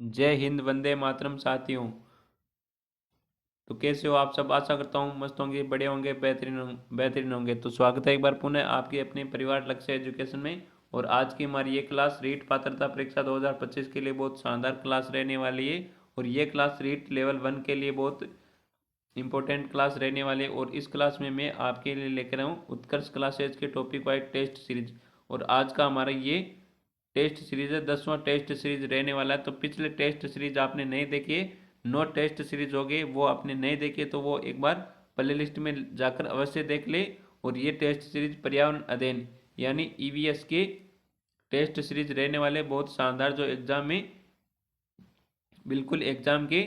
जय हिंद, वंदे मातरम साथियों। तो कैसे हो आप सब? आशा करता हूँ मस्त होंगे, बड़े होंगे, बेहतरीन होंगे। तो स्वागत है एक बार पुनः आपके अपने परिवार लक्ष्य एजुकेशन में। और आज की हमारी ये क्लास रीट पात्रता परीक्षा 2025 के लिए बहुत शानदार क्लास रहने वाली है। और ये क्लास रीट लेवल 1 के लिए बहुत इंपॉर्टेंट क्लास रहने वाली है। और इस क्लास में मैं आपके लिए लेकर आऊँ उत्कर्ष क्लासेज के टॉपिक वाइज टेस्ट सीरीज। और आज का हमारा ये टेस्ट सीरीज है, 10वां टेस्ट सीरीज रहने वाला है। तो पिछले टेस्ट सीरीज आपने नहीं देखी है, 9 टेस्ट सीरीज हो गए, वो आपने नहीं देखे तो वो एक बार प्ले लिस्ट में जाकर अवश्य देख ले। और ये टेस्ट सीरीज पर्यावरण अध्ययन यानी ईवीएस के टेस्ट सीरीज रहने वाले बहुत शानदार, जो एग्जाम में बिल्कुल एग्जाम के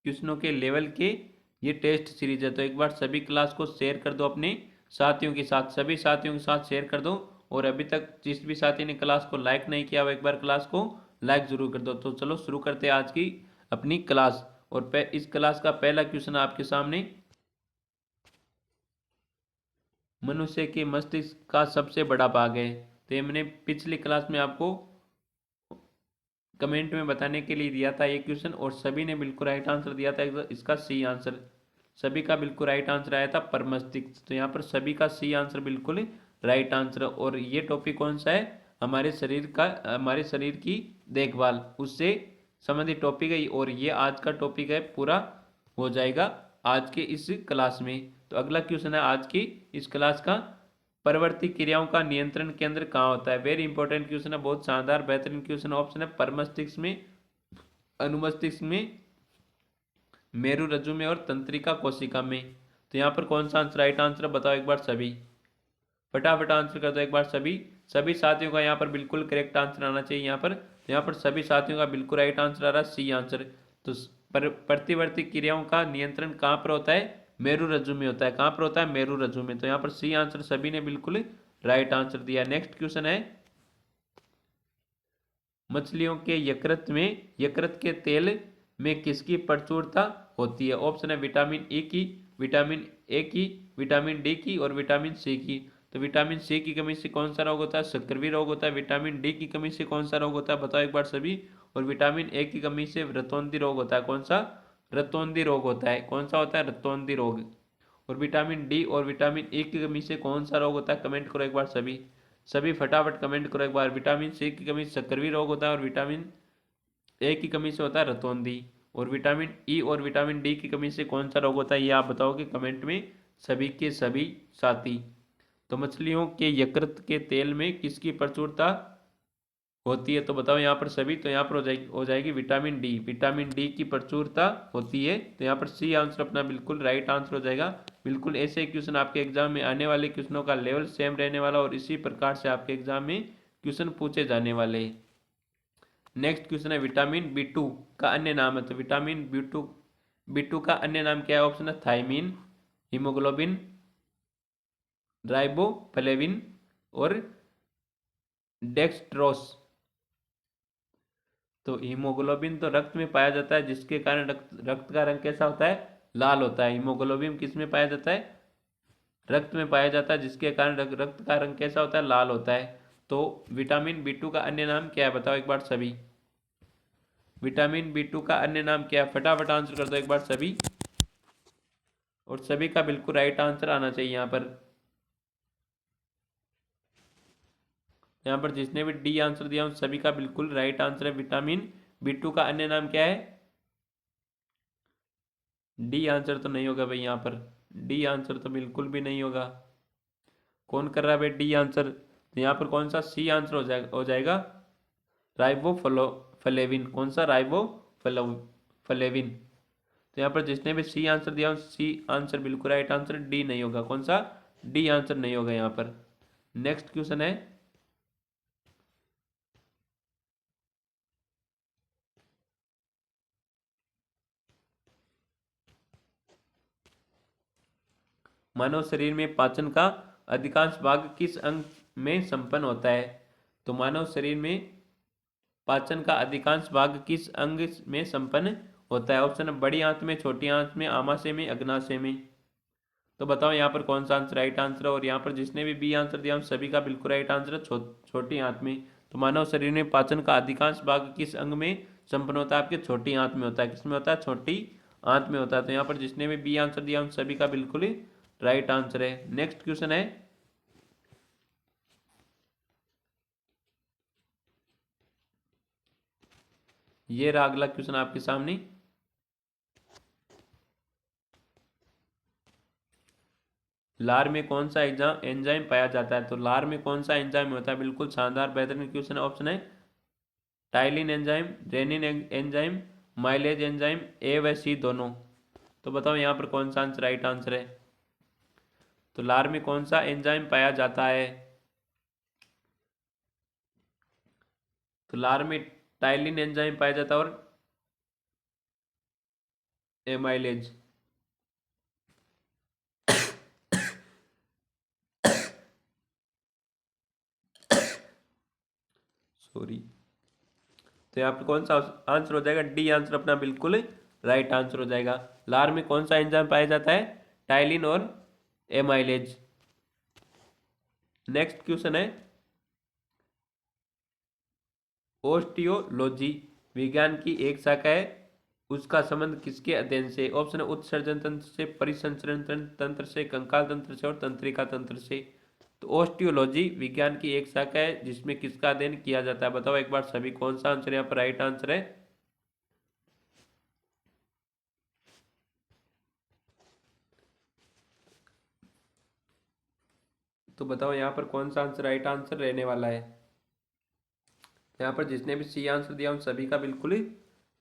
क्वेश्चनों के लेवल के ये टेस्ट सीरीज है। तो एक बार सभी क्लास को शेयर कर दो अपने साथियों के साथ, सभी साथियों के साथ शेयर कर दो। और अभी तक जिस भी साथी ने क्लास को लाइक नहीं किया वो एक बार क्लास को लाइक जरूर कर दो। तो चलो शुरू करते हैं आज की अपनी क्लास। और इस क्लास का पहला क्वेश्चन आपके सामने, मनुष्य के मस्तिष्क का सबसे बड़ा भाग है। तो ये मैंने पिछली क्लास में आपको कमेंट में बताने के लिए दिया था ये क्वेश्चन, और सभी ने बिल्कुल राइट आंसर दिया था। इसका सी आंसर सभी का बिल्कुल राइट आंसर आया था परमस्तिष्क। तो यहाँ पर सभी का सी आंसर बिल्कुल राइट आंसर। और ये टॉपिक कौन सा है? हमारे शरीर की देखभाल उससे संबंधित टॉपिक है। और ये आज का टॉपिक है, पूरा हो जाएगा आज के इस क्लास में। तो अगला क्वेश्चन है आज की इस क्लास का, परवर्ती क्रियाओं का नियंत्रण केंद्र कहाँ होता है? वेरी इंपॉर्टेंट क्वेश्चन है, बहुत शानदार बेहतरीन क्वेश्चन। ऑप्शन है परमस्तिष्क में, अनुमस्तिष्क में, मेरु रज्जु में और तंत्रिका कोशिका में। तो यहाँ पर कौन सा आंसर राइट आंसर बताओ एक बार सभी, फटाफट आंसर कर दो एक बार सभी। सभी साथियों का यहाँ पर बिल्कुल करेक्ट आंसर आना चाहिए यहाँ पर। तो यहाँ पर सभी साथियों का बिल्कुल राइट आंसर आ रहा है सी आंसर। तो प्रतिवर्ती क्रियाओं का नियंत्रण कहाँ पर होता है? मेरु रज्जु में होता है। कहाँ पर होता है? मेरु रज्जु में। तो यहाँ पर सी आंसर सभी ने बिल्कुल राइट आंसर दिया। नेक्स्ट क्वेश्चन है, मछलियों के यकृत के तेल में किसकी प्रचुरता होती है? ऑप्शन है विटामिन ई की, विटामिन ए की, विटामिन डी की और विटामिन सी की। तो विटामिन सी की कमी से कौन सा रोग होता है? सक्रिय रोग होता है। विटामिन डी की कमी से कौन सा रोग होता है? बताओ एक बार सभी। और विटामिन ए की कमी से रतौंधी रोग होता है। कौन सा? रतौंधी रोग होता है। कौन सा होता है? रतौंधी रोग। और विटामिन डी और विटामिन ए की कमी से कौन सा रोग होता है? कमेंट करो एक बार सभी, सभी फटाफट कमेंट करो एक बार। विटामिन सी की कमी से सक्रिय रोग होता है, और विटामिन ए की कमी से होता है रतौंधी। और विटामिन ई और विटामिन डी की कमी से कौन सा रोग होता है, ये आप बताओगे कमेंट में सभी के सभी साथी। तो मछलियों के यकृत के तेल में किसकी प्रचुरता होती है? तो बताओ यहाँ पर सभी। तो यहाँ पर हो जाएगी विटामिन डी, विटामिन डी की प्रचुरता होती है। तो यहाँ पर सी आंसर अपना बिल्कुल राइट आंसर हो जाएगा। बिल्कुल ऐसे क्वेश्चन आपके एग्जाम में आने वाले क्वेश्चनों का लेवल सेम रहने वाला, और इसी प्रकार से आपके एग्जाम में क्वेश्चन पूछे जाने वाले हैं। नेक्स्ट क्वेश्चन है, विटामिन बी टू का अन्य नाम है। तो विटामिन बी टू का अन्य नाम क्या है? ऑप्शन है थायमीन, हीमोग्लोबिन, राइबोफ्लेविन और डेक्सट्रोस। तो हीमोग्लोबिन तो रक्त में पाया जाता है, जिसके कारण रक्त का रंग कैसा होता है? लाल होता है। हीमोग्लोबिन किस में पाया जाता है? रक्त में पाया जाता है, जिसके कारण रक्त का रंग कैसा होता है? लाल होता है। तो विटामिन बी टू का अन्य नाम क्या है? बताओ एक बार सभी। विटामिन बी टू का अन्य नाम क्या है? फटाफट आंसर कर दो एक बार सभी। और सभी का बिल्कुल राइट आंसर आना चाहिए यहाँ पर। यहाँ पर जिसने भी डी आंसर दिया उन सभी का बिल्कुल राइट आंसर है। विटामिन बी टू का अन्य नाम क्या है? डी आंसर तो नहीं होगा भाई यहाँ पर, डी आंसर तो बिल्कुल भी नहीं होगा। कौन कर रहा है भाई डी आंसर? तो यहाँ पर कौन सा सी आंसर हो जाएगा राइबोफ्लेविन। कौन सा? राइबोफ्लेविन। तो यहाँ पर जिसने भी सी आंसर दिया सी आंसर बिल्कुल राइट आंसर, डी नहीं होगा। कौन सा? डी आंसर नहीं होगा यहाँ पर। नेक्स्ट क्वेश्चन है, मानव शरीर में पाचन का अधिकांश भाग किस अंग में संपन्न होता है? तो मानव शरीर में पाचन का अधिकांश भाग किस अंग में संपन्न होता है? ऑप्शन है बड़ी आंत में, छोटी आंत में, आमाशय में, अग्नाशय में। तो बताओ यहाँ पर कौन सा आंसर राइट आंसर है? और यहाँ पर जिसने भी बी आंसर दिया उन सभी का बिल्कुल राइट आंसर है छोटी आंत में। तो मानव शरीर में पाचन का अधिकांश भाग किस अंग में संपन्न होता है? आपके छोटी आंत में होता है। किसमें होता है? छोटी आंत में होता है। तो यहाँ पर जिसने भी बी आंसर दिया उन सभी का बिल्कुल ही राइट आंसर है। नेक्स्ट क्वेश्चन है, ये रहा अगला क्वेश्चन आपके सामने। लार में कौन सा एंजाइम पाया जाता है? तो लार में कौन सा एंजाइम होता है? बिल्कुल शानदार बेहतरीन क्वेश्चन। ऑप्शन है टाइलिन एंजाइम, रेनिन एंजाइम, माइलेज एंजाइम, ए व सी दोनों। तो बताओ यहाँ पर कौन सा आंसर राइट आंसर है? तो लार में कौन सा एंजाइम पाया जाता है? तो लार में टाइलिन एंजाइम पाया जाता है और एमाइलेज। सॉरी। तो यहाँ पे कौन सा आंसर हो जाएगा? डी आंसर अपना बिल्कुल राइट आंसर हो जाएगा। लार में कौन सा एंजाइम पाया जाता है? टाइलिन और एमाइलेज। नेक्स्ट क्वेश्चन है, ओस्टियोलॉजी विज्ञान की एक शाखा है, उसका संबंध किसके अध्ययन से? ऑप्शन है उत्सर्जन तंत्र से, परिसंचरण तंत्र से, कंकाल तंत्र से और तंत्रिका तंत्र से। तो ओस्टियोलॉजी विज्ञान की एक शाखा है जिसमें किसका अध्ययन किया जाता है? बताओ एक बार सभी कौन सा आंसर यहाँ पर राइट आंसर है? तो बताओ यहाँ पर कौन सा आंसर राइट आंसर रहने वाला है? यहाँ पर जिसने भी सी आंसर दिया उन सभी का बिल्कुल ही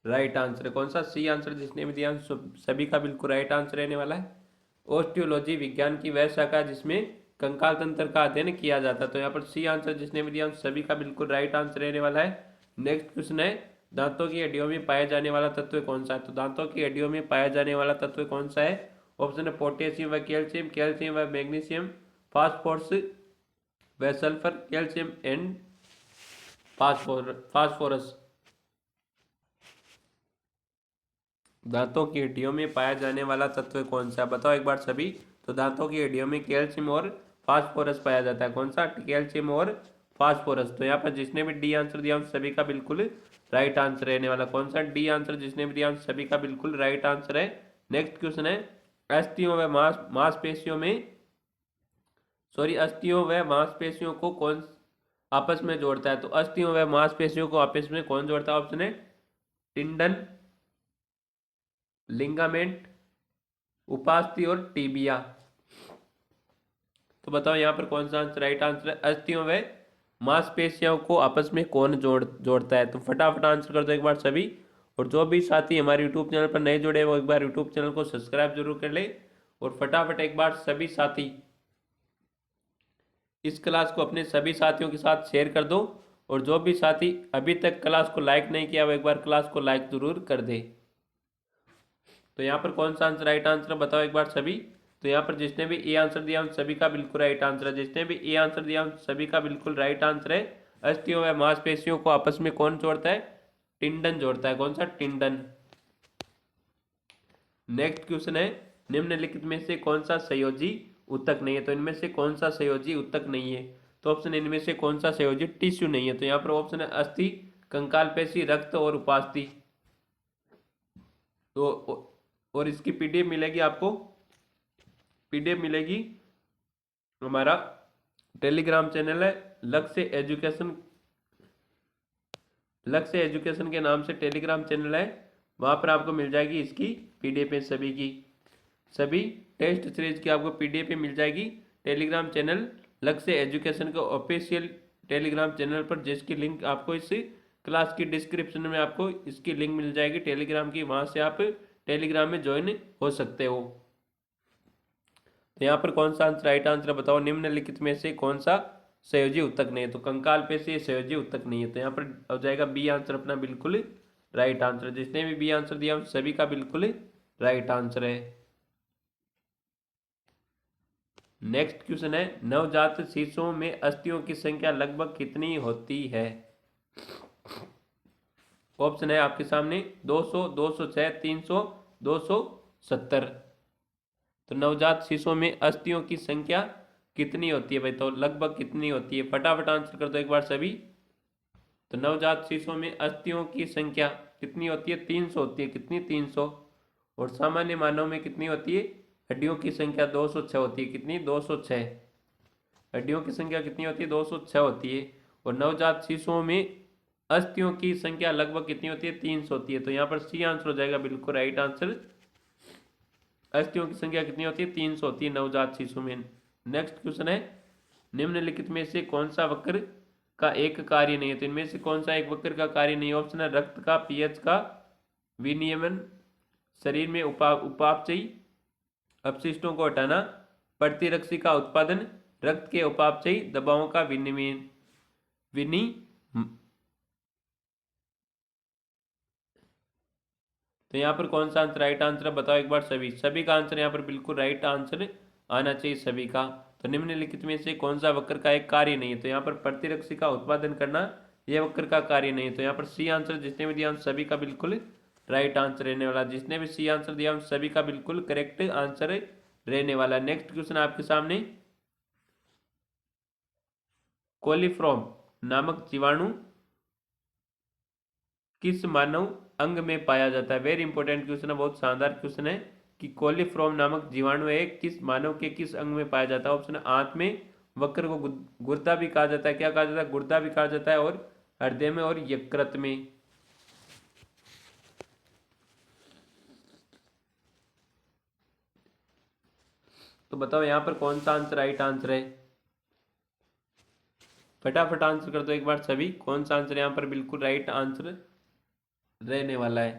राइट आंसर है। कौन सा सी आंसर जिसने भी दिया उन सभी का बिल्कुल राइट आंसर रहने वाला है। ओस्टियोलॉजी विज्ञान की वह शाखा जिसमें कंकाल तंत्र का अध्ययन किया जाता है। तो यहाँ पर सी आंसर जिसने भी दिया उन सभी का बिल्कुल राइट आंसर रहने वाला है। नेक्स्ट क्वेश्चन है, दांतों की हड्डियों में पाया जाने वाला तत्व कौन सा है? तो दांतों की हड्डियों में पाया जाने वाला तत्व कौन सा है? ऑप्शन है पोटेशियम व कैल्शियम, कैल्शियम व मैग्नीशियम, फास्फोरस व सल्फर, कैल्शियम एंड फास्फोरस। दांतों की हड्डियों में पाया जाने वाला तत्व कौन सा है? बताओ एक बार सभी। तो दांतों की हड्डियों में कैल्शियम और फास्फोरस पाया जाता है। कौन सा? कैल्शियम और फास्फोरस। तो यहाँ पर जिसने भी डी आंसर दिया उन सभी का बिल्कुल राइट आंसर रहने वाला। कौन सा? डी आंसर जिसने भी दिया उन सभी का बिल्कुल राइट आंसर है। नेक्स्ट क्वेश्चन है, अस्थियों व मांसपेशियों में अस्थियों व मांसपेशियों को कौन आपस में जोड़ता है? तो अस्थियों व मांसपेशियों को आपस में कौन जोड़ता है? ऑप्शन है टिंडन, लिंगामेंट, उपास्थि और टीबिया। तो बताओ यहाँ पर कौन सा आंसर राइट आंसर है? अस्थियों व मांसपेशियों को आपस में कौन जोड़ता है? तो फटाफट आंसर कर दो एक बार सभी। और जो भी साथी हमारे यूट्यूब चैनल पर नए जुड़े वो एक बार यूट्यूब चैनल को सब्सक्राइब जरूर कर ले। और फटाफट एक बार सभी साथी इस क्लास को अपने सभी साथियों के साथ शेयर कर दो। और जो भी साथी अभी तक क्लास को लाइक नहीं किया वो एक बार क्लास को लाइक जरूर कर दे। तो यहाँ पर कौन सा आंसर राइट आंसर बताओ एक बार सभी। तो यहाँ पर जिसने भी ए आंसर दिया उन सभी का बिल्कुल राइट आंसर है। जिसने भी ए आंसर दिया उन सभी का बिल्कुल राइट आंसर है। अस्थियों व मांसपेशियों को आपस में कौन जोड़ता है? टिंडन जोड़ता है। कौन सा? टिंडन। नेक्स्ट क्वेश्चन है, निम्नलिखित में से कौन सा संयोजी ऊतक नहीं है? तो इनमें से कौन सा संयोजी ऊतक नहीं है? तो ऑप्शन इनमें से कौन सा संयोजी टिश्यू नहीं है? तो यहाँ पर ऑप्शन है अस्थि, कंकाल पेशी, रक्त और उपास्थि। तो और इसकी पीडीएफ मिलेगी आपको, पीडीएफ मिलेगी हमारा टेलीग्राम चैनल है लक्ष्य एजुकेशन के नाम से टेलीग्राम चैनल है। वहाँ पर आपको मिल जाएगी इसकी पीडीएफ सभी की, सभी टेस्ट सीरीज की आपको पीडीएफ मिल जाएगी टेलीग्राम चैनल लक्ष्य एजुकेशन के ऑफिशियल टेलीग्राम चैनल पर, जिसकी लिंक आपको इस क्लास की डिस्क्रिप्शन में आपको इसकी लिंक मिल जाएगी टेलीग्राम की। वहाँ से आप टेलीग्राम में ज्वाइन हो सकते हो। तो यहाँ पर कौन सा आंसर राइट आंसर बताओ, निम्नलिखित में से कौन सा संयोजी ऊतक नहीं है? तो कंकाल पेशी संयोजी ऊतक नहीं है। तो यहाँ पर हो जाएगा बी आंसर अपना बिल्कुल राइट आंसर। जिसने भी बी आंसर दिया सभी का बिल्कुल राइट आंसर है। नेक्स्ट क्वेश्चन है, नवजात शिशुओं में अस्थियों की संख्या लगभग कितनी होती है? ऑप्शन है आपके सामने 200, 206, 300, 270। तो नवजात शिशुओं में अस्थियों की संख्या कितनी होती है भाई? तो लगभग कितनी होती है? फटाफट आंसर कर दो एक बार सभी। तो नवजात शिशुओं में अस्थियों की संख्या कितनी होती है? 300 होती है। कितनी? 300। और सामान्य मानव में कितनी होती है? हड्डियों की संख्या 206 होती है। कितनी? 206। हड्डियों की संख्या कितनी होती है? 206 होती है। और नवजात शिशुओं में अस्थियों की संख्या लगभग कितनी होती है? 300 होती है। तो यहाँ पर सी आंसर हो जाएगा बिल्कुल राइट आंसर। अस्थियों की संख्या कितनी होती है? 300 होती है नवजात शिशु में। नेक्स्ट क्वेश्चन है, निम्नलिखित में से कौन सा वक्र का एक कार्य नहीं है? तो इनमें से कौन सा एक वक्र का कार्य नहीं है? ऑप्शन है रक्त का पीएच का विनियमन, शरीर में उपापचयी अपशिष्टों को हटाना, प्रतिरक्षी का उत्पादन, रक्त के उपापचयी दबावों का विनिमयन विनि तो यहाँ पर कौन सा आंसर राइट आंसर है? बताओ एक बार सभी। सभी का आंसर यहाँ पर बिल्कुल राइट आंसर आना चाहिए सभी का। तो निम्नलिखित में से कौन सा वक्र का एक कार्य नहीं है? तो यहाँ पर प्रतिरक्षी का उत्पादन करना यह वक्र का कार्य नहीं है। तो यहाँ पर सी आंसर जिसने भी दिया सभी का बिल्कुल राइट आंसर रहने वाला। जिसने भी सी आंसर दिया सभी का बिल्कुल करेक्ट आंसर रहने वाला। नेक्स्ट क्वेश्चन आपके सामने, कोलिफ्रॉम नामक जीवाणु किस मानव अंग में पाया जाता है? वेरी इंपॉर्टेंट क्वेश्चन है, बहुत शानदार क्वेश्चन है कि कोलिफ्रॉम नामक जीवाणु है किस मानव के किस अंग में पाया जाता है? ऑप्शन है आंत में, वक्र को गुर्दा भी कहा जाता है। क्या कहा जाता है? गुर्दा भी कहा जाता है। और हृदय में और यकृत में। तो बताओ यहाँ पर कौन सा आंसर राइट आंसर है? फटाफट आंसर कर दो एक बार सभी। कौन सा आंसर यहाँ पर बिल्कुल राइट आंसर रहने वाला है?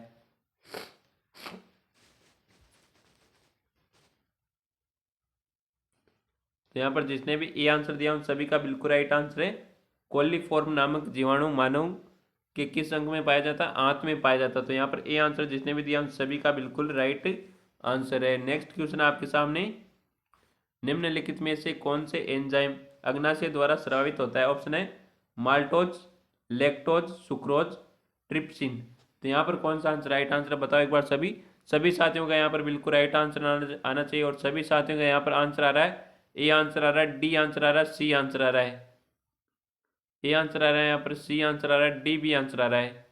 तो यहाँ पर जिसने भी ए आंसर दिया उन सभी का बिल्कुल राइट आंसर है। कोलिफॉर्म नामक जीवाणु मानव के किस अंग में पाया जाता है? आंत में पाया जाता है। तो यहाँ पर ए आंसर जिसने भी दिया उन सभी का बिल्कुल राइट आंसर है। नेक्स्ट क्वेश्चन आपके सामने, निम्नलिखित में से कौन से एंजाइम अग्नाशय द्वारा स्रावित होता है? ऑप्शन है माल्टोज, लैक्टोज, सुक्रोज, ट्रिप्सिन। तो यहाँ पर कौन सा आंसर राइट आंसर है? बताओ एक बार सभी। सभी साथियों का यहाँ पर बिल्कुल राइट आंसर आना चाहिए। और सभी साथियों का यहाँ पर आंसर आ रहा है ए आंसर आ रहा है, डी आंसर आ रहा है, सी आंसर आ रहा है। ए आंसर आ रहा है यहाँ पर, सी आंसर आ रहा है, डी भी आंसर आ रहा है।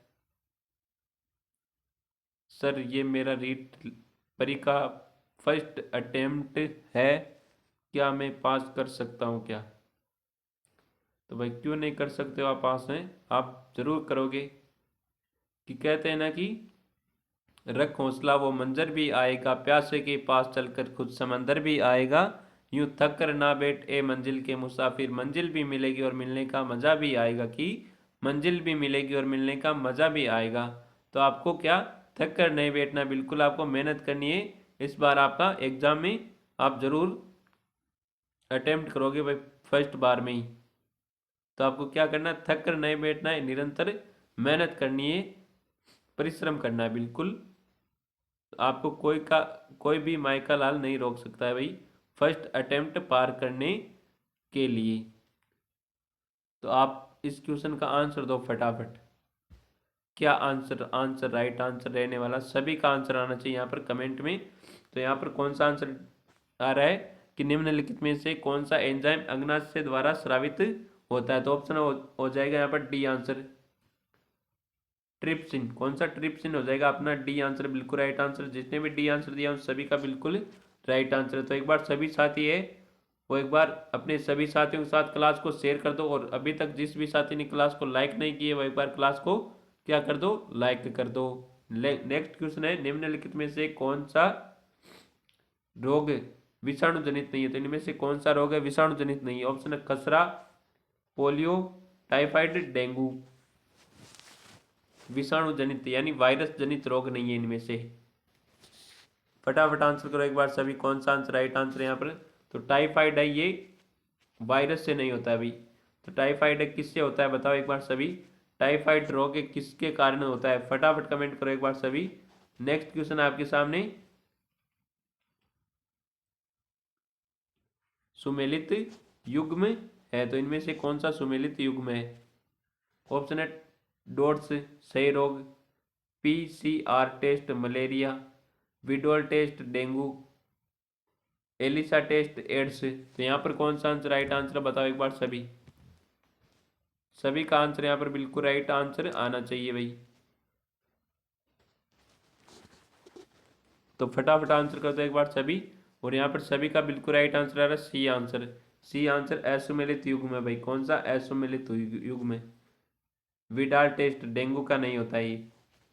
सर ये मेरा रीट परीक्षा फर्स्ट अटेम्प्ट है, क्या मैं पास कर सकता हूँ क्या? तो भाई क्यों नहीं कर सकते हो आप? पास हैं आप, जरूर करोगे। कि कहते हैं ना कि रख हौसला वो मंजर भी आएगा, प्यासे के पास चलकर खुद समंदर भी आएगा, यूं थक कर ना बैठ ए मंजिल के मुसाफिर, मंजिल भी मिलेगी और मिलने का मज़ा भी आएगा। कि मंजिल भी मिलेगी और मिलने का मज़ा भी आएगा। तो आपको क्या थक कर नहीं बैठना, बिल्कुल आपको मेहनत करनी है। इस बार आपका एग्ज़ाम में आप ज़रूर अटेम्प्ट करोगे भाई फर्स्ट बार में ही। तो आपको क्या करना है? थक कर नहीं बैठना है, निरंतर मेहनत करनी है, परिश्रम करना है बिल्कुल। आपको कोई भी माइका लाल नहीं रोक सकता है भाई फर्स्ट अटेम्प्ट पार करने के लिए। तो आप इस क्वेश्चन का आंसर दो फटाफट। क्या आंसर राइट आंसर रहने वाला? सभी का आंसर आना चाहिए यहाँ पर कमेंट में। तो यहाँ पर कौन सा आंसर आ रहा है कि निम्नलिखित में से कौन सा एंजाइम अग्नाशय द्वारा स्रावित होता है? तो ऑप्शन हो जाएगा यहाँ पर डी आंसर, ट्रिप्सिन। कौन सा? ट्रिप्सिन हो जाएगा अपना डी आंसर, बिल्कुल राइट आंसर। जिसने भी डी आंसर दिया उन सभी का बिल्कुल राइट आंसर है। तो एक बार सभी साथी है वो एक बार अपने सभी साथियों के साथ क्लास को शेयर कर दो। और अभी तक जिस भी साथी ने क्लास को लाइक नहीं किए वो एक बार क्लास को क्या कर दो? लाइक कर दो। नेक्स्ट क्वेश्चन है, निम्नलिखित में से कौन सा रोग विषाणु जनित नहीं है? तो इनमें से कौन सा रोग है विषाणु जनित नहीं है? ऑप्शन है खसरा, पोलियो, टाइफाइड, डेंगू। विषाणु जनित यानी वायरस जनित रोग नहीं है इनमें से। फटाफट आंसर करो एक बार सभी। कौन सा आंसर राइट आंसर है यहाँ पर? तो टाइफाइड है, ये वायरस से नहीं होता है भाई। तो टाइफाइड है किससे होता है? बताओ एक बार सभी। टाइफाइड रोग किसके कारण होता है? फटाफट कमेंट करो एक बार सभी। नेक्स्ट क्वेश्चन आपके सामने, सुमेलित युग्म है तो इनमें से कौन सा सुमेलित युग्म है? ऑप्शन है डोट्स क्षय रोग, PCR test malaria, Widal test dengue, ELISA test AIDS. तो यहाँ पर कौन सा आंसर राइट आंसर बताओ एक बार सभी। सभी का आंसर यहाँ पर बिल्कुल राइट आंसर आना चाहिए भाई। तो फटाफट आंसर कर दो एक बार सभी। और यहाँ पर सभी का बिल्कुल राइट आंसर आ रहा है सी आंसर। सी आंसर असुमेलित युग्म है भाई। कौन सा? असुमेलित युग्म है। विडाल टेस्ट डेंगू का नहीं होता ये।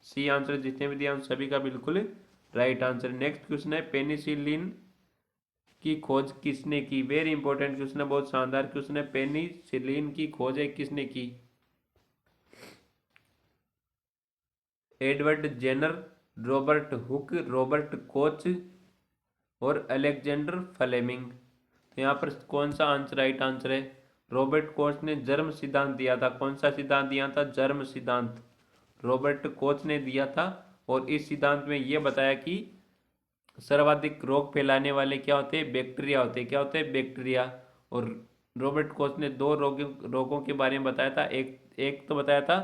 सी आंसर जितने भी दिया उन सभी का बिल्कुल राइट आंसर। नेक्स्ट क्वेश्चन है पेनिसिलिन की खोज किसने की? वेरी इंपॉर्टेंट क्वेश्चन है, बहुत शानदार क्वेश्चन है। पेनिसिलिन की खोज है किसने की? Edward Jenner, Robert Hooke, Robert Koch और अलेक्जेंडर फ्लेमिंग। तो यहाँ पर कौन सा आंसर राइट आंसर है? रॉबर्ट कोच ने जर्म सिद्धांत दिया था। कौन सा सिद्धांत दिया था? जर्म सिद्धांत रॉबर्ट कोच ने दिया था। और इस सिद्धांत में यह बताया कि सर्वाधिक रोग फैलाने वाले क्या होते हैं? बैक्टीरिया होते हैं। क्या होते हैं? बैक्टीरिया। और रॉबर्ट कोच ने दो रोगों के बारे में बताया था। एक तो बताया था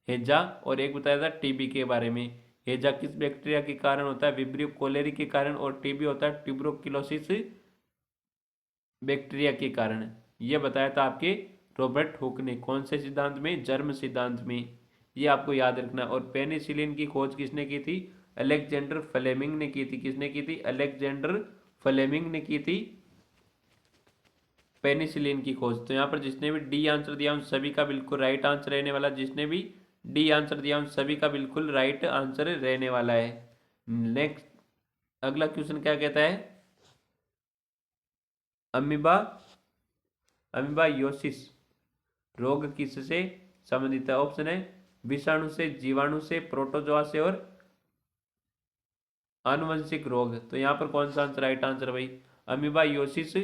हेजा और एक बताया था टीबी के बारे में। हेजा किस बैक्टीरिया के कारण होता है? विब्रियो कोलेरी के कारण। और टीबी होता है ट्यूबरोक्लोसिस बैक्टीरिया के कारण। यह बताया था आपके रॉबर्ट हुक ने। कौन से सिद्धांत में? जर्म सिद्धांत में। ये आपको याद रखना। और पेनिसिलिन की खोज किसने की थी? अलेक्जेंडर फ्लेमिंग ने की थी। किसने की थी? अलेक्जेंडर फ्लेमिंग ने की थी पेनिसिलिन की खोज। तो यहाँ पर जिसने भी डी आंसर दिया उन सभी का बिल्कुल राइट आंसर रहने वाला। जिसने भी डी आंसर दिया उन सभी का बिल्कुल राइट आंसर रहने वाला है। नेक्स्ट अगला क्वेश्चन क्या कहता है? अमीबा अमीबायोसिस रोग किससे संबंधित है? ऑप्शन है विषाणु से, जीवाणु से, प्रोटोजोआ से और आनुवंशिक रोग। तो यहाँ पर कौन सा आंसर राइट आंसर भाई? अमीबायोसिस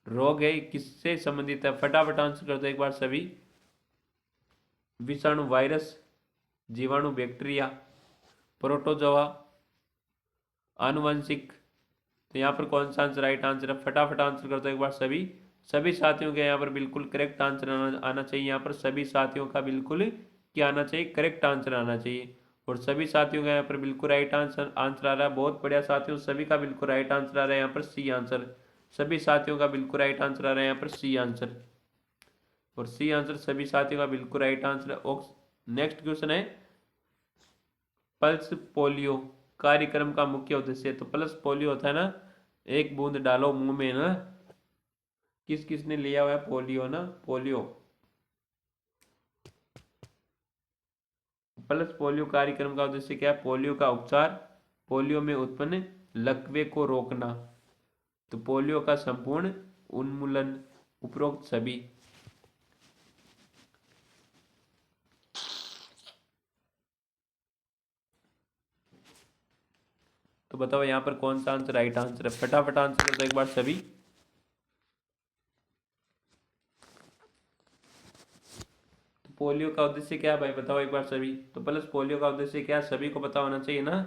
रोग है किससे संबंधित है? फटाफट आंसर कर दो एक बार सभी। विषाणु वायरस, जीवाणु बैक्टीरिया, प्रोटोजोआ, आनुवंशिक। तो यहाँ पर कौन सा आंसर राइट आंसर है? फटाफट आंसर कर दो एक बार सभी। सभी साथियों के यहाँ पर बिल्कुल करेक्ट आंसर आना चाहिए। यहाँ पर सभी साथियों का बिल्कुल क्या आना चाहिए? करेक्ट आंसर आना चाहिए। और सभी साथियों का यहाँ पर बिल्कुल राइट आंसर आ रहा है। बहुत बढ़िया साथियों, सभी का बिल्कुल राइट आंसर आ रहा है यहाँ पर सी आंसर। सभी साथियों का बिल्कुल राइट आंसर आ रहा है यहाँ पर सी आंसर। और सी आंसर सभी साथियों का बिल्कुल राइट आंसर है। नेक्स्ट क्वेश्चन है पल्स पोलियो कार्यक्रम का मुख्य उद्देश्य। तो पल्स पोलियो होता है ना, एक बूंद डालो मुंह में ना। किस किसने लिया हुआ है पोलियो ना? पोलियो पल्स पोलियो कार्यक्रम का उद्देश्य क्या है? पोलियो का उपचार, पोलियो में उत्पन्न लकवे को रोकना, तो पोलियो का संपूर्ण उन्मूलन, उपरोक्त सभी। तो बताओ यहाँ पर कौन सा आंसर राइट आंसर है? फटाफट आंसर कर दो एक बार सभी। तो पोलियो का उद्देश्य क्या है भाई? बताओ एक बार सभी। तो प्लस पोलियो का उद्देश्य क्या है? सभी को पता होना चाहिए ना।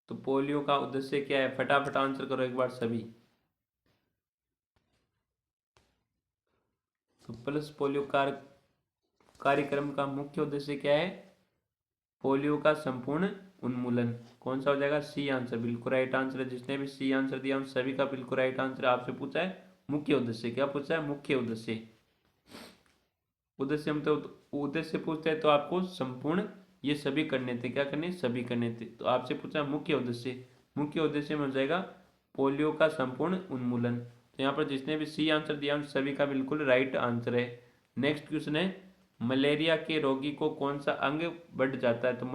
तो पोलियो का उद्देश्य क्या है? फटाफट आंसर करो एक बार सभी। तो प्लस पोलियो कार्यक्रम का मुख्य उद्देश्य क्या है? पोलियो का संपूर्ण उन्मूलन। कौन सा हो जाएगा? सी आंसर बिल्कुल राइट आंसर है। जिसने भी सी आंसर दिया उन सभी का बिल्कुल राइट आंसर। आपसे पूछा है मुख्य उद्देश्य। क्या पूछा है? मुख्य उद्देश्य। उद्देश्य हम तो उद्देश्य पूछते हैं तो आपको संपूर्ण ये सभी करने थे। क्या करने? सभी करने थे। तो आपसे पूछा मुख्य उद्देश्य। मुख्य उद्देश्य में हो जाएगा पोलियो का संपूर्ण उन्मूलन। तो यहाँ पर जिसने भी सी आंसर दिया उन सभी का बिल्कुल राइट आंसर है। नेक्स्ट क्वेश्चन है मलेरिया के रोगी को कौन सा अंग बढ़ जाता है? तो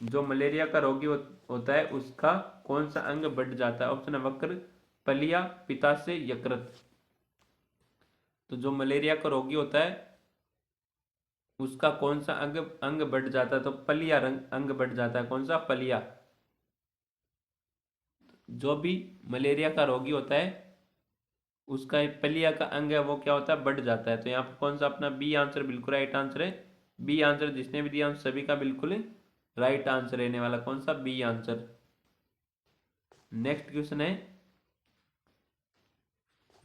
जो मलेरिया का रोगी होता है उसका कौन सा अंग बढ़ जाता है? ऑप्शन है वक्र, पलिया, पित्ताशय, यकृत। तो जो मलेरिया का रोगी होता है उसका कौन सा अंग बढ़ जाता है? तो पलिया अंग बढ़ जाता है। कौन सा? पलिया। जो भी मलेरिया का रोगी होता है उसका पलिया का अंग है वो क्या होता है? बढ़ जाता है। तो यहाँ पर कौन सा अपना बी आंसर बिल्कुल राइट आंसर है। बी आंसर जिसने भी दिया उन सभी का बिल्कुल राइट आंसर रहने वाला। कौन सा? B answer. नेक्स्ट क्वेश्चन है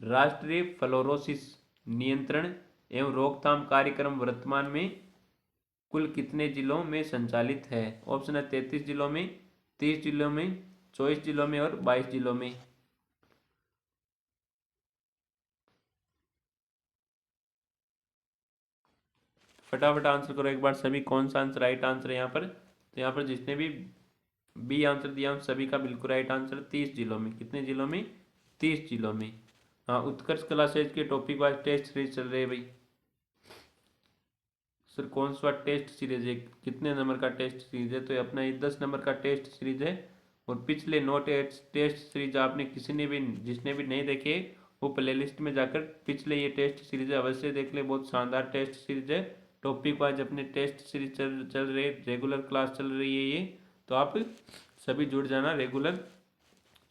राष्ट्रीय फ्लोरोसिस नियंत्रण एवं रोकथाम कार्यक्रम वर्तमान में कुल कितने जिलों में संचालित है? ऑप्शन है 33 जिलों में, 30 जिलों में, 24 जिलों में और 22 जिलों में। फटाफट आंसर करो एक बार सभी, कौन सा आंसर राइट आंसर है यहाँ पर। तो यहाँ पर जिसने भी बी आंसर दिया उन सभी का बिल्कुल राइट आंसर 30 जिलों में। कितने जिलों में? 30 जिलों में। हाँ, उत्कर्ष क्लासेज के टॉपिक वाइज टेस्ट सीरीज चल रही है भाई। सर कौन सा टेस्ट सीरीज है, कितने नंबर का टेस्ट सीरीज है? तो ये अपना ये 10 नंबर का टेस्ट सीरीज है। और पिछले 9 टेस्ट सीरीज आपने किसी ने भी, जिसने भी नहीं देखे वो प्लेलिस्ट में जाकर पिछले ये टेस्ट सीरीज अवश्य देख ले। बहुत शानदार टेस्ट सीरीज है। टॉपिक वाइज अपने टेस्ट सीरीज चल रही है, रेगुलर क्लास चल रही है ये। तो आप सभी जुड़ जाना रेगुलर।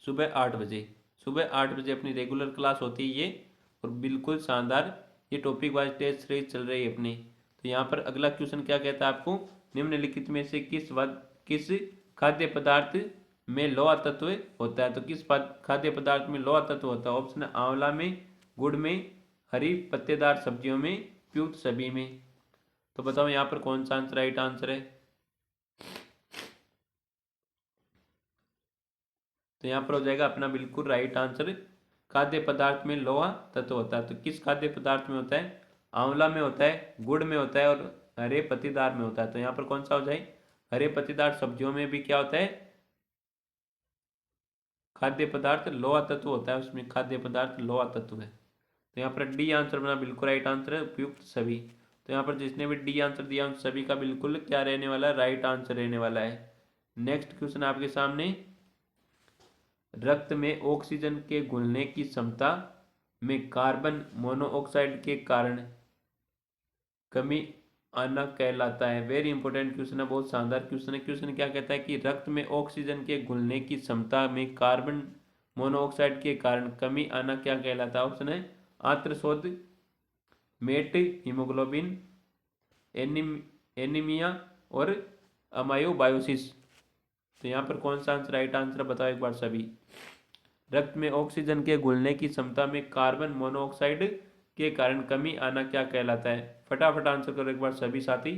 सुबह 8 बजे, सुबह 8 बजे अपनी रेगुलर क्लास होती है ये। और बिल्कुल शानदार ये टॉपिक वाइज टेस्ट सीरीज चल रही है अपनी। तो यहाँ पर अगला क्वेश्चन क्या कहता है आपको, निम्नलिखित में से किस खाद्य पदार्थ में लोहा तत्व होता है? तो किस खाद्य पदार्थ में लोहा तत्व होता है? ऑप्शन है आंवला में, गुड़ में, हरी पत्तेदार सब्जियों में, उपयुक्त सभी में। तो बताओ यहाँ पर कौन सा आंसर राइट आंसर है। तो यहाँ पर हो जाएगा अपना बिल्कुल राइट आंसर, खाद्य पदार्थ में लोहा तत्व होता है। तो किस खाद्य पदार्थ में होता है? आंवला में होता है, गुड़ में होता है और हरे पत्तेदार में होता है। तो यहाँ पर कौन सा हो जाए? हरे पत्तेदार सब्जियों में भी क्या होता है? खाद्य पदार्थ लोहा तत्व होता है, उसमें खाद्य पदार्थ लोहा तत्व है। तो यहाँ पर डी आंसर बना बिल्कुल राइट आंसर है, उपयुक्त सभी। तो यहाँ पर जिसने भी डी आंसर दिया उन सभी का बिल्कुल क्या रहने वाला है? राइट आंसर रहने वाला है। नेक्स्ट क्वेश्चन आपके सामने, रक्त में ऑक्सीजन के घुलने की क्षमता में कार्बन मोनोऑक्साइड के कारण कमी आना कहलाता है। वेरी इंपॉर्टेंट क्वेश्चन है, बहुत शानदार क्वेश्चन है। क्वेश्चन क्या कहता है कि रक्त में ऑक्सीजन के घुलने की क्षमता में कार्बन मोनोऑक्साइड के कारण कमी आना क्या कहलाता है? ऑप्शन है आंत्रशोथ, मेट, हीमोग्लोबिन, एनीमिया और अमायोबायोसिस। तो यहाँ पर कौन सा आंसर राइट आंसर बताओ एक बार सभी। रक्त में ऑक्सीजन के घुलने की क्षमता में कार्बन मोनोऑक्साइड के कारण कमी आना क्या कहलाता है? फटाफट आंसर करो एक बार सभी साथी।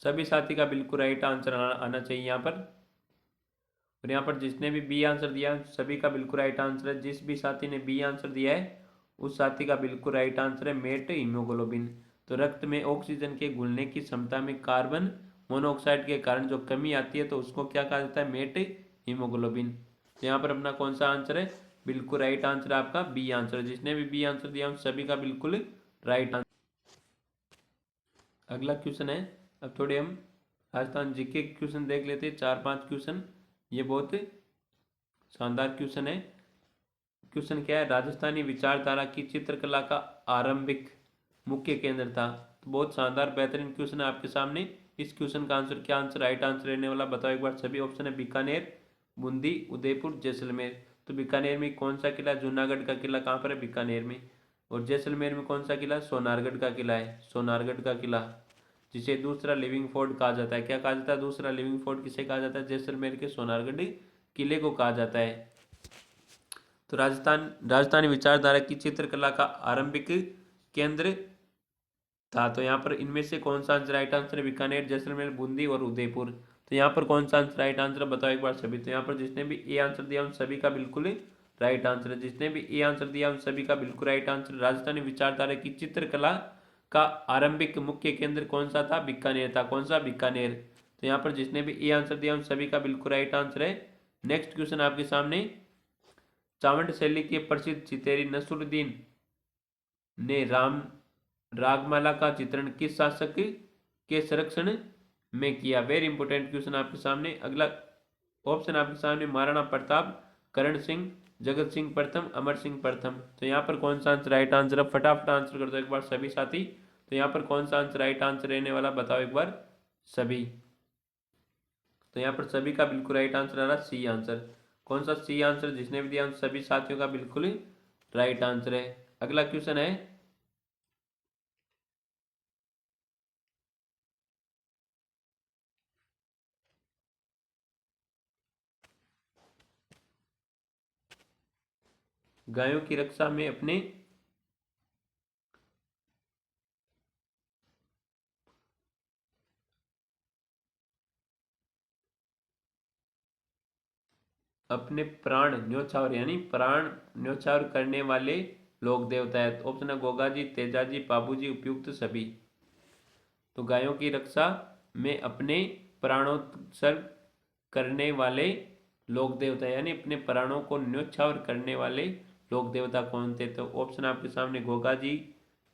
सभी साथी का बिल्कुल राइट आंसर आना चाहिए यहाँ पर। और यहाँ पर जिसने भी बी आंसर दिया सभी का बिल्कुल राइट आंसर है। जिस भी साथी ने बी आंसर दिया है उस साथी का बिल्कुल राइट आंसर है मेट हीमोग्लोबिन। तो रक्त में ऑक्सीजन के घुलने की क्षमता में कार्बन मोनोऑक्साइड के कारण जो कमी आती है तो उसको क्या कहा जाता है? Methemoglobin. तो यहाँ पर अपना कौन सा आंसर है? बिल्कुल राइट आंसर आपका बी आंसर। जिसने भी बी आंसर दिया उन सभी का बिल्कुल राइट आंसर। अगला क्वेश्चन है, अब थोड़े हम राजस्थान जीके क्वेश्चन देख लेते हैं, 4-5 क्वेश्चन। ये बहुत शानदार क्वेश्चन है। क्वेश्चन क्या है, राजस्थानी विचारधारा की चित्रकला का आरंभिक मुख्य केंद्र था। तो बहुत शानदार बेहतरीन क्वेश्चन है आपके सामने। इस क्वेश्चन का आंसर क्या आंसर राइट आंसर रहने वाला बताओ एक बार सभी। ऑप्शन है बीकानेर, बूंदी, उदयपुर, जैसलमेर। तो बीकानेर में कौन सा किला? जूनागढ़ का किला कहाँ पर है? बीकानेर में। और जैसलमेर में कौन सा किला? सोनारगढ़ का किला है, सोनारगढ़ का किला, जिसे दूसरा लिविंग फोर्ट कहा जाता है। क्या कहा जाता है? दूसरा लिविंग फोर्ट किसे कहा जाता है? जैसलमेर के सोनारगढ़ किले को कहा जाता है। तो राजस्थानी विचारधारा की चित्रकला का आरंभिक केंद्र था। तो यहाँ पर इनमें से कौन सा आंसर राइट आंसर है? बीकानेर, जैसलमेर, बूंदी और उदयपुर। तो यहाँ पर कौन सा आंसर राइट आंसर बताओ एक बार सभी। तो यहाँ पर जिसने भी ए आंसर दिया उन सभी का बिल्कुल राइट आंसर है। जिसने भी ए आंसर दिया उन सभी का बिल्कुल राइट आंसर। राजस्थानी विचारधारा की चित्रकला का आरंभिक मुख्य केंद्र कौन सा था? बीकानेर था। कौन सा? बीकानेर। तो यहाँ पर जिसने भी ए आंसर दिया उन सभी का बिल्कुल राइट आंसर है। नेक्स्ट क्वेश्चन आपके सामने, चावंड शैली के प्रसिद्ध चितेरी नसरुद्दीन ने रागमाला का चित्रण किस शासक के संरक्षण में किया? वेरी इंपॉर्टेंट क्वेश्चन आपके सामने। अगला ऑप्शन आपके सामने, महाराणा प्रताप, करण सिंह, जगत सिंह प्रथम, अमर सिंह प्रथम। तो यहाँ पर कौन सा आंसर राइट आंसर है? फटाफट आंसर कर दो एक बार सभी साथी। तो यहाँ पर कौन सा आंसर राइट आंसर रहने वाला बताओ एक बार सभी। तो यहाँ पर सभी का बिल्कुल राइट आंसर आ रहा सी आंसर। कौन सा? C answer. जिसने भी दिया उन सभी साथियों का बिल्कुल राइट आंसर है। अगला क्वेश्चन है, गायों की रक्षा में अपने अपने प्राण न्योछावर यानी प्राण न्योछावर करने वाले लोक देवता है। तो ऑप्शन है गोगा जी, तेजा जी, पाबू जी, उपयुक्त सभी। तो गायों की रक्षा में अपने प्राणोत्सर्ग करने वाले लोक देवता यानी अपने प्राणों को न्योछावर करने वाले लोक देवता कौन थे? तो ऑप्शन आपके सामने गोगा जी,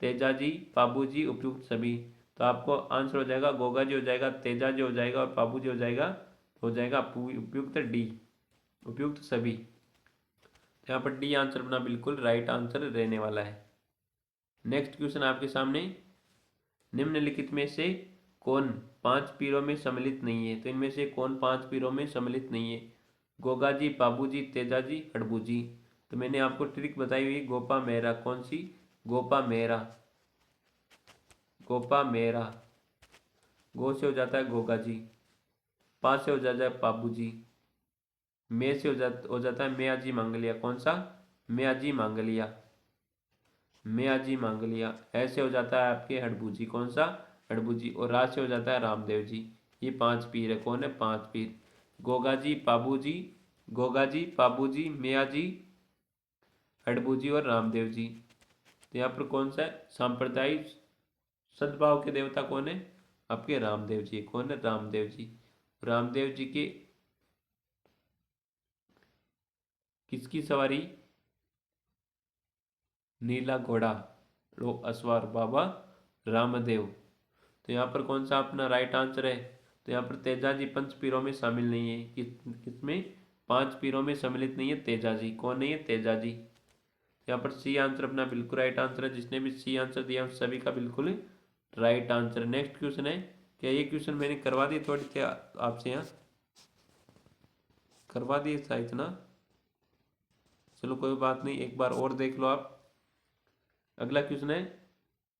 तेजा जी, पाबू जी, उपयुक्त सभी। तो आपको आंसर हो जाएगा गोगा जी हो जाएगा, तेजा जी हो जाएगा और पाबू जी हो जाएगा उपयुक्त डी, उपयुक्त सभी। यहाँ पर डी आंसर अपना बिल्कुल राइट आंसर रहने वाला है। नेक्स्ट क्वेश्चन आपके सामने, निम्नलिखित में से कौन पांच पीरों में सम्मिलित नहीं है? तो इनमें से कौन पांच पीरों में सम्मिलित नहीं है? गोगा जी, पाबू जी, तेजा जी, हड़बू जी। तो मैंने आपको ट्रिक बताई हुई गोपा मेहरा, कौन सी? गोपा मेहरा, गोपा मेहरा। गो से हो जाता है गोगा जी, पा से हो जाता है पाबू जी, मे से हो जाता है मियाँ जी मांगलिया, कौन सा? मियाँ जी मांगलिया, मियाँ जी मांगलिया। ऐसे हो जाता है आपके हड़बूजी, कौन सा? हड़बूजी। और रा से हो जाता है रामदेव जी। ये पांच पीर है, कौन है? पांच पीर, गोगा जी, पाबू जी, गोगा जी, पाबू जी, मियाँ जी, हड़बू जी और रामदेव जी। तो यहाँ पर कौन सा है? सांप्रदायिक सद्भाव के देवता कौन है? आपके रामदेव जी। कौन है? रामदेव जी। रामदेव जी के किसकी सवारी? नीला घोड़ा, लो असवार बाबा रामदेव। तो यहाँ पर कौन सा अपना राइट आंसर है? तो यहाँ पर तेजा जी पंच पीरों में शामिल नहीं है। किसमें? पांच पीरों में सम्मिलित नहीं है तेजा जी। कौन नहीं है? तेजा जी। यहाँ पर सी आंसर अपना बिल्कुल राइट आंसर है। जिसने भी सी आंसर दिया सभी का बिल्कुल राइट आंसर। नेक्स्ट क्वेश्चन है, क्या ये क्वेश्चन मैंने करवा दी थोड़ी थे आपसे? यहाँ करवा दिए था इतना, चलो कोई बात नहीं, एक बार और देख लो आप। अगला क्वेश्चन है,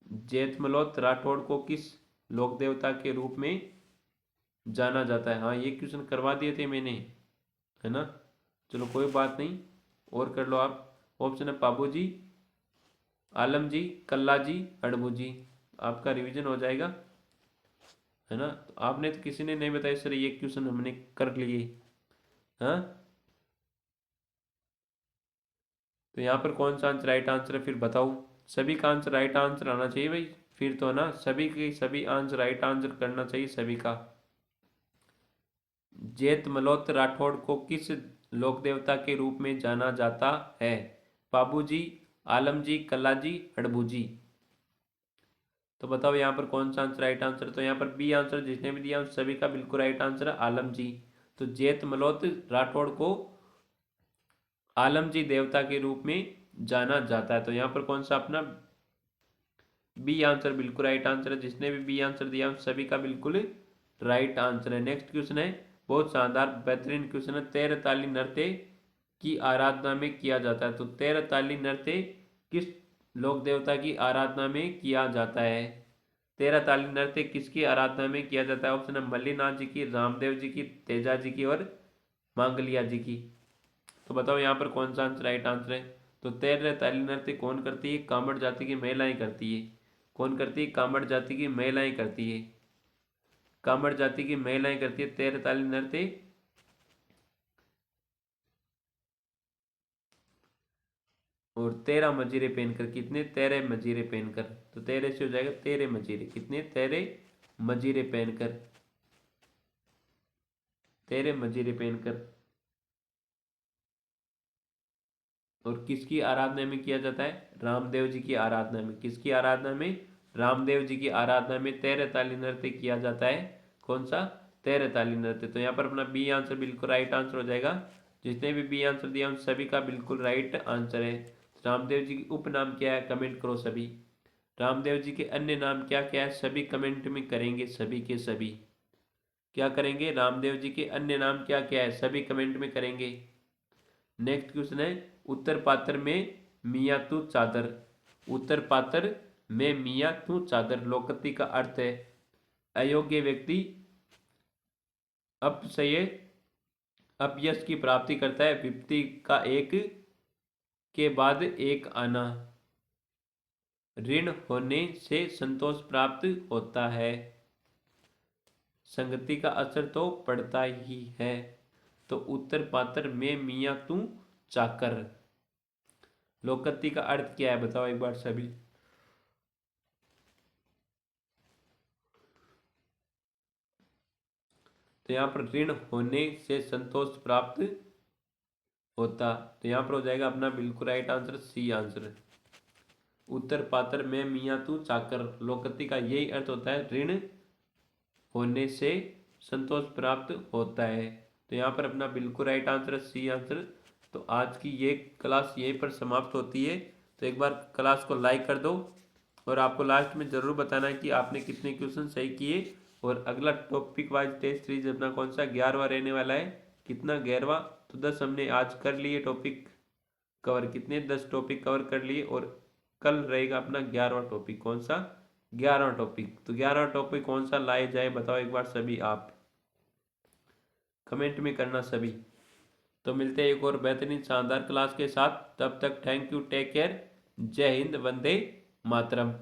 जेठमलोत राठौड़ को किस लोक देवता के रूप में जाना जाता है? हाँ, ये क्वेश्चन करवा दिए थे मैंने, है ना। चलो कोई बात नहीं, और कर लो आप। ऑप्शन है पाबू जी, आलम जी, कल्ला जी, हड़बू जी। आपका रिवीजन हो जाएगा, है ना। तो आपने तो किसी ने नहीं बताया सर ये क्वेश्चन हमने कर लिए, हाँ। तो यहाँ पर कौन सा आंसर राइट आंसर है फिर बताओ? सभी का आंसर राइट आंसर आना चाहिए भाई, फिर तो, है ना। सभी के सभी आंसर राइट आंसर करना चाहिए सभी का। जेठ मल्होत्र राठौड़ को किस लोक देवता के रूप में जाना जाता है? बाबू जी, आलम जी, कल्ला जी, हड़बू जी। तो बताओ यहाँ पर कौन सा आंसर राइट आंसर? तो यहाँ पर बी आंसर जिसने भी दिया सभी का बिल्कुल राइट आंसर है आलम जी। तो जेठ मल्होत्र राठौड़ को आलम जी देवता के रूप में जाना जाता है। तो यहाँ पर कौन सा अपना बी आंसर बिल्कुल राइट आंसर है। जिसने भी बी आंसर दिया सभी का बिल्कुल राइट आंसर है। नेक्स्ट क्वेश्चन है, बहुत शानदार बेहतरीन क्वेश्चन है, तेरह ताली नृत्य की आराधना में किया जाता है। तो तेरह ताली नृत्य किस लोक देवता की आराधना में किया जाता है? तेरह ताली नृत्य किसकी आराधना में किया जाता है? ऑप्शन है मल्लीनाथ जी की, रामदेव जी की, तेजा जी की और मांगलिया जी की। तो बताओ यहाँ पर कौन सा आंसर राइट आंसर है? तो तेरह ताली नृत्य कौन करती है? कामड़ जाति की महिलाएं करती है। कौन करती है? कामड़ जाति की महिलाएं करती है। कामड़ जाति की महिलाएं करती है तेरह ताली नृत्य। और तेरह मजीरे पहनकर, कितने? तेरह मजीरे पहनकर। तो तेरह से हो जाएगा तेरह मजीरे, कितने? तेरह मजीरे पहनकर, तेरह मजीरे पहनकर। और किसकी आराधना में किया जाता है? रामदेव जी की आराधना में। किसकी आराधना में? रामदेव जी की आराधना में तेरह ताली नृत्य किया जाता है। कौन सा? तेरह ताली नृत्य। तो यहाँ पर अपना बी आंसर बिल्कुल राइट आंसर हो जाएगा। जिसने भी बी आंसर दिया उन सभी का बिल्कुल राइट आंसर है। रामदेव जी की उपनाम क्या है? कमेंट करो सभी। रामदेव जी के अन्य नाम क्या क्या है? सभी कमेंट में करेंगे, सभी के सभी क्या करेंगे? रामदेव जी के अन्य नाम क्या क्या है? सभी कमेंट में करेंगे। नेक्स्ट क्वेश्चन है, उत्तर पात्र में मियाँ तू चादर। उत्तर पात्र में मियाँ तू चादर लोकोक्ति का अर्थ है अयोग्य व्यक्ति अपसय अपयश की प्राप्ति करता है, विपत्ति का एक के बाद एक आना, ऋण होने से संतोष प्राप्त होता है, संगति का असर तो पड़ता ही है। तो उत्तर पात्र में मियाँ तू चाकर। लोकोक्ति का अर्थ क्या है बताओ एक बार सभी। तो यहाँ पर ऋण होने से संतोष प्राप्त होता, तो यहाँ पर हो जाएगा अपना बिल्कुल राइट आंसर सी आंसर। उत्तर पात्र में मियाँ तू चाकर, लोकोक्ति का यही अर्थ होता है ऋण होने से संतोष प्राप्त होता है। तो यहाँ पर अपना बिल्कुल राइट आंसर सी आंसर। तो आज की ये क्लास यहीं पर समाप्त होती है। तो एक बार क्लास को लाइक कर दो और आपको लास्ट में ज़रूर बताना है कि आपने कितने क्वेश्चन सही किए। और अगला टॉपिक वाइज टेस्ट सीरीज अपना कौन सा 11वां रहने वाला है, कितना 11वां, तो 10 हमने आज कर लिए टॉपिक कवर, कितने 10 टॉपिक कवर कर लिए। और कल रहेगा अपना 11वां टॉपिक, कौन सा 11वां टॉपिक। तो 11वां टॉपिक कौन सा लाए जाए बताओ एक बार सभी, आप कमेंट में करना सभी। तो मिलते हैं एक और बेहतरीन शानदार क्लास के साथ, तब तक थैंक यू, टेक केयर, जय हिंद, वंदे मातरम।